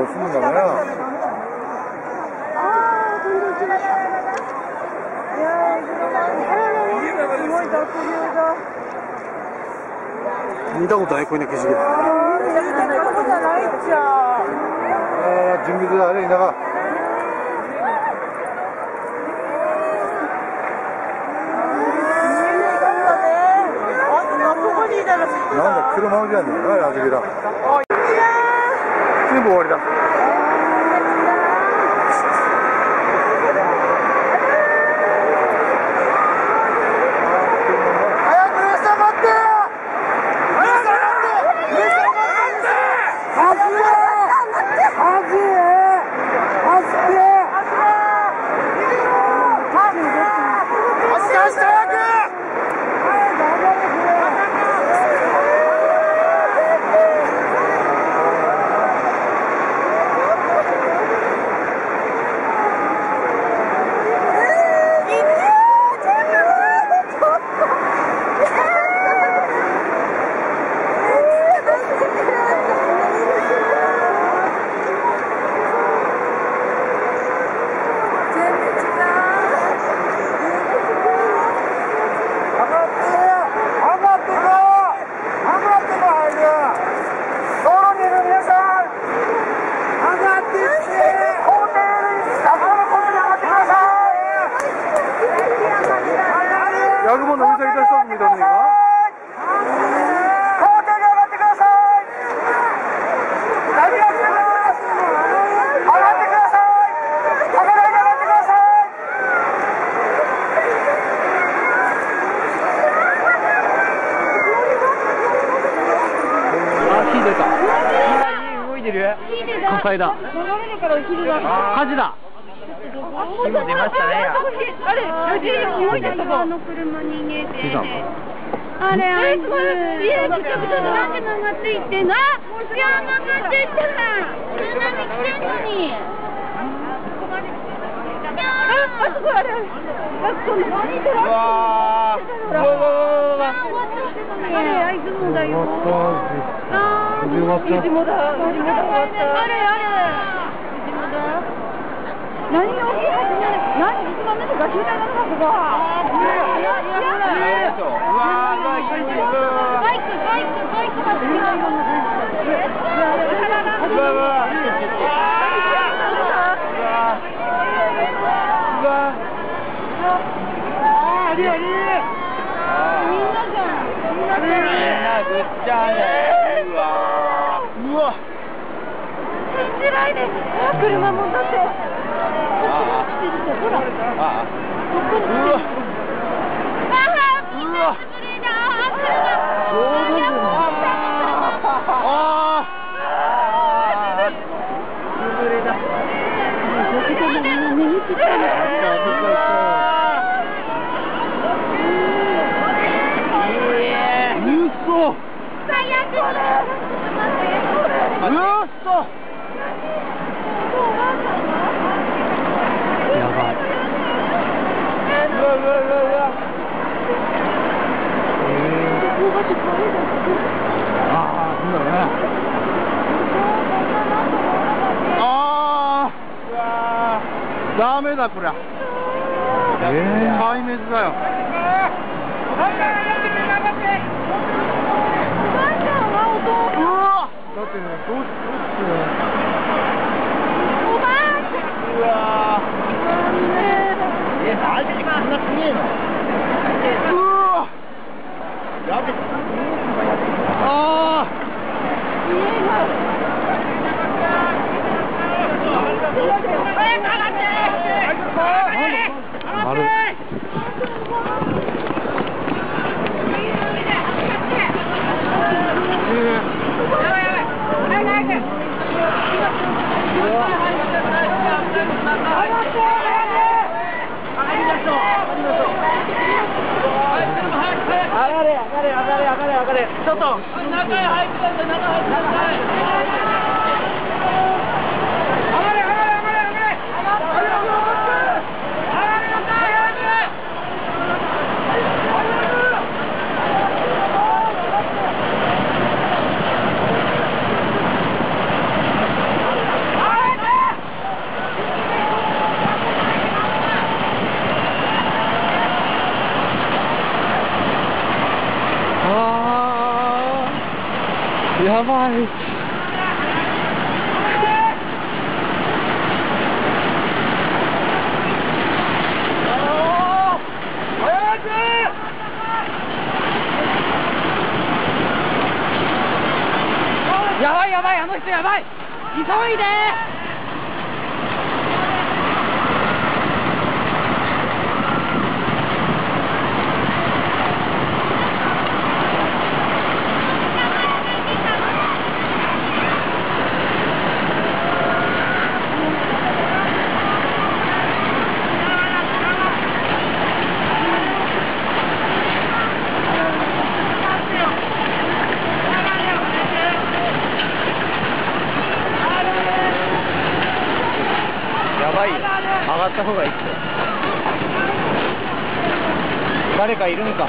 住むんだから。見たことないこんな景色。見たことないっちゃ。準備だね、田舎。なんだ、車じゃねえか、あずきだ。全部終わりだ。火災だ。火事だ。火も出ましたね。あれ、動いてたの。車に逃げて。あれ、あいつ。いや、ぐちゃぐちゃなんで曲がっていってんの。いや、曲がっていったら。車に来てんのに。あそこあれ。あそこ何トラック。あれ、あいつもだよ。あれ、何を起き始める。何一番目のガキみたいなのか、ここ。バイクが違うよ。信じられない。車もだって。ほら。ダメだこりゃ。壊滅だよ。だってね、どうしておばあちゃん。うわマジでこんなすげえの。うわやべあ上がれちょっと中へ入ってください。中入ってください。あやばい。やばいやばい、あの人やばい、急いで。上がった方がいいっすよ。誰かいるんか。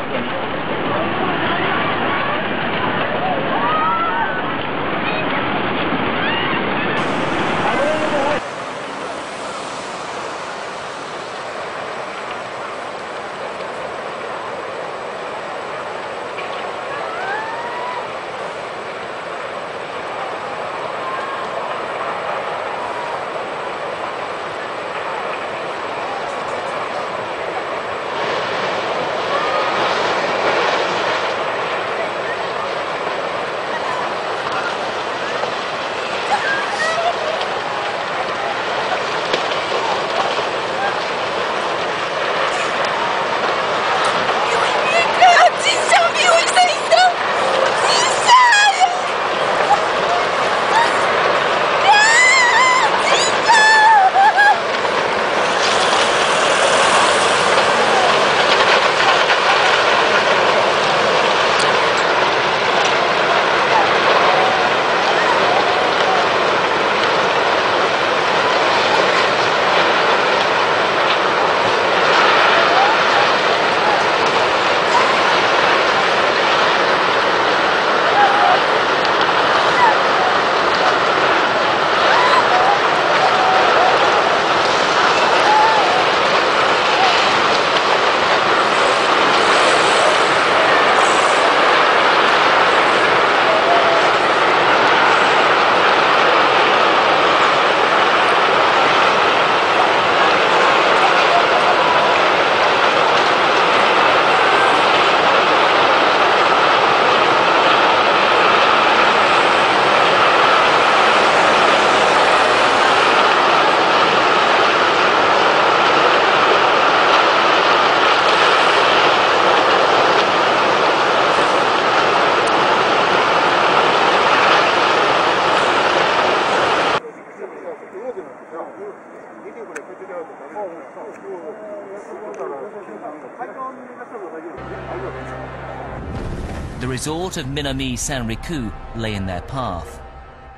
The resort of南三陸lay in their path.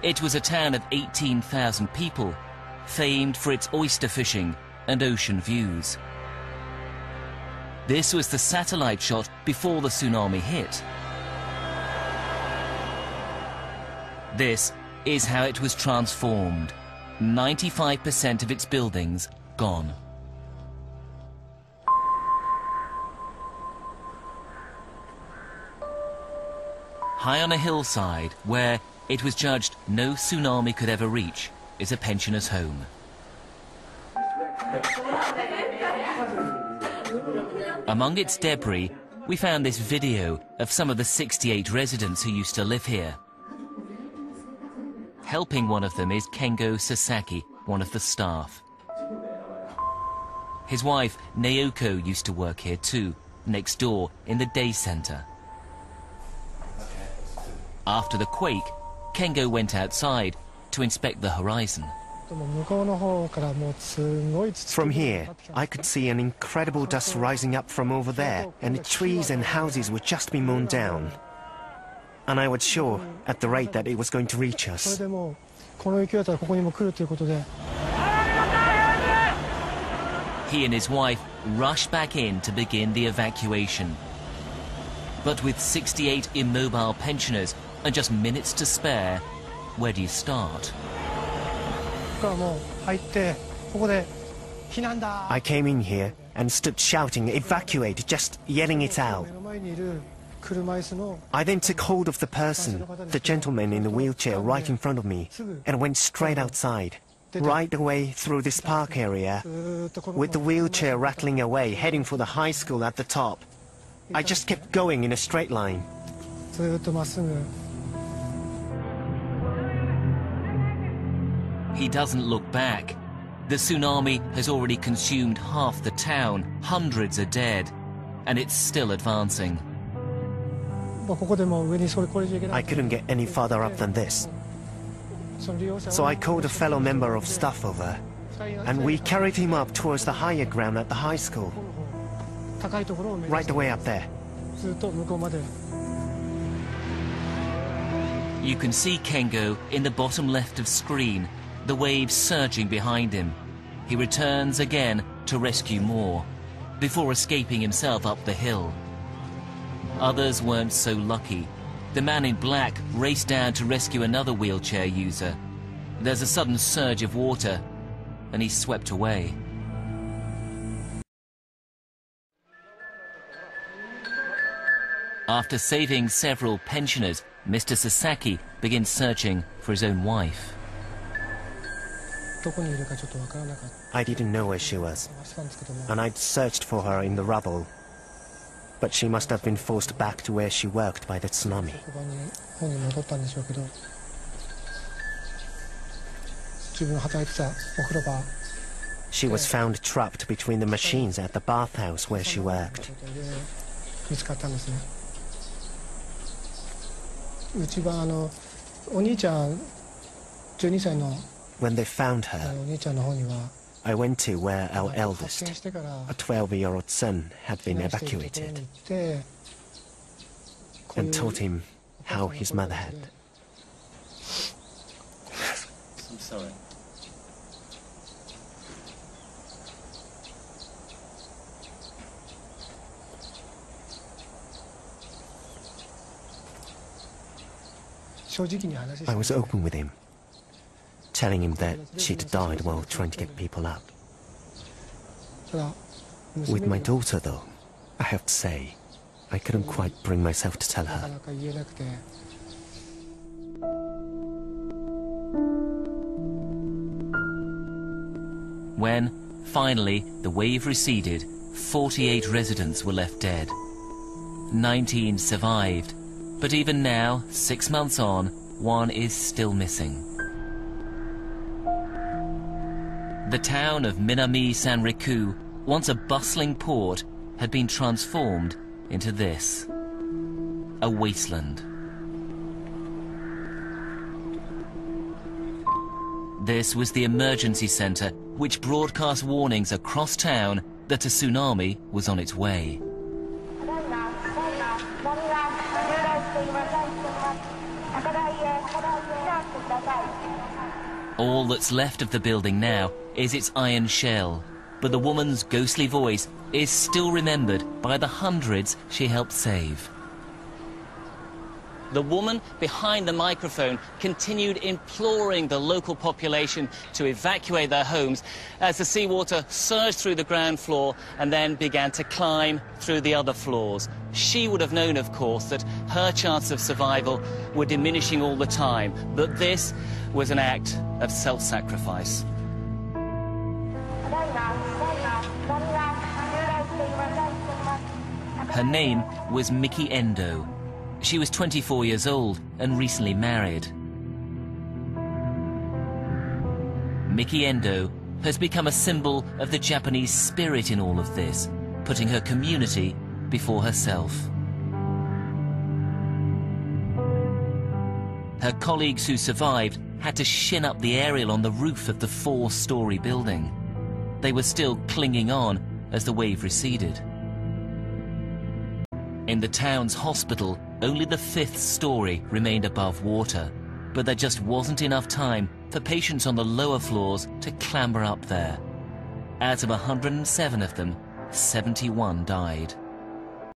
It was a town of 18,000 people, famed for its oyster fishing and ocean views. This was the satellite shot before the tsunami hit. This is how it was transformed. 95% of its buildings gone. High on a hillside, where it was judged no tsunami could ever reach, is a pensioner's home. Among its debris, we found this video of some of the 68 residents who used to live here. Helping one of them is Kengo Sasaki, one of the staff. His wife, Naoko, used to work here too, next door in the day center. After the quake, Kengo went outside to inspect the horizon. From here, I could see an incredible dust rising up from over there, and the trees and houses would just be mown down. And I was sure, at the rate, that it was going to reach us. He and his wife rushed back in to begin the evacuation. But with 68 immobile pensioners and just minutes to spare, where do you start? I came in here and stood shouting, "Evacuate," just yelling it out. I then took hold of the person, the gentleman in the wheelchair right in front of me, and went straight outside, right away through this park area, with the wheelchair rattling away, heading for the high school at the top. I just kept going in a straight line. He doesn't look back. The tsunami has already consumed half the town, hundreds are dead, and it's still advancing. I couldn't get any farther up than this. So I called a fellow member of staff over, and we carried him up towards the higher ground at the high school. Right away up there. You can see Kengo in the bottom left of screen, the waves surging behind him. He returns again to rescue more, before escaping himself up the hill. Others weren't so lucky. The man in black raced down to rescue another wheelchair user. There's a sudden surge of water, and he's swept away. After saving several pensioners, Mr. Sasaki begins searching for his own wife. I didn't know where she was, and I'd searched for her in the rubble. But she must have been forced back to where she worked by the tsunami. She was found trapped between the machines at the bathhouse where she worked. When they found her, I went to where our eldest, a 12-year-old son, had been evacuated, and told him how his mother had. I'm sorry. I was open with him, telling him that she'd died while trying to get people up. With my daughter, though, I have to say, I couldn't quite bring myself to tell her. When, finally, the wave receded, 48 residents were left dead. 19 survived, but even now, 6 months on, one is still missing. The town of Minami Sanriku, once a bustling port, had been transformed into this, a wasteland. This was the emergency center, which broadcast warnings across town that a tsunami was on its way. All that's left of the building now is its iron shell, but the woman's ghostly voice is still remembered by the hundreds she helped save. The woman behind the microphone continued imploring the local population to evacuate their homes as the seawater surged through the ground floor and then began to climb through the other floors. She would have known, of course, that her chances of survival were diminishing all the time, but this was an act of self-sacrifice. Her name was Miki Endo. She was 24 years old and recently married. Miki Endo has become a symbol of the Japanese spirit in all of this, putting her community before herself. Her colleagues who survived had to shin up the aerial on the roof of the 4-story building. They were still clinging on as the wave receded. In the town's hospital, only the 5th story remained above water, but there just wasn't enough time for patients on the lower floors to clamber up there. Out of 107 of them, 71 died.